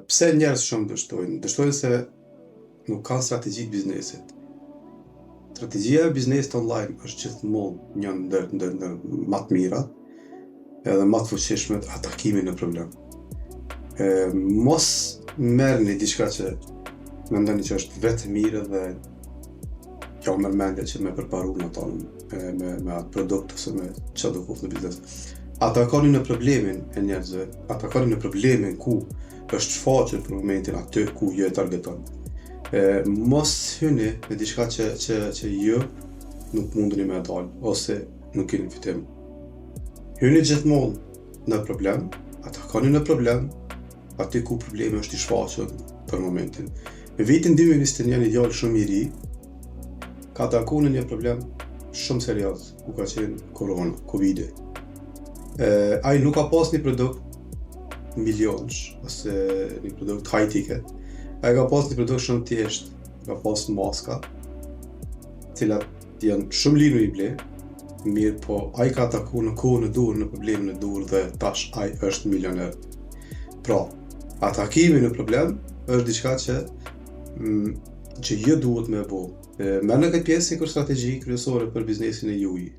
Pse njerëz shumë dështojnë? Dështojnë se nuk kanë strategji të biznesit. Strategjia e biznesit online është gjithmonë një ndër më të mirat, edhe më të fuqishmet atakimin në problem. Mos merrni diçka që mendoni që është vetë mirë dhe jo merr mendje që me përparu në tonë me atë produkt ose me çfarë do kuptoni në biznes. Atakoni në problemin e njerëzve, atakoni në problemin ku është shfaqur për momentin aty ku ju e targeton. Mos hyni në diçka që ju nuk mundeni me dalë ose nuk keni fitim. Hyni gjithmonë në problem, atakoni në problem, aty ku problemi është i shfaqur për momentin. Në vitin 2021 një djalë shumë i ri ka atakuar një problem shumë serioz, ku ka qenë korona, Covid-i. Ai nuk ka pas një produkt milionsh ose një produkt high ticket. Ai ka pas një produkt shumë thjesht, ka pas maska, cilat janë shumë lirë i ble, mirë po ai ka atakuar në kohën e dur, në problemin e dur dhe tash ai është milioner. Pra, atakimi në problem është diçka që ju duhet me bo. Merrni këtë pjesë si strategji kryesore për biznesin e juaj.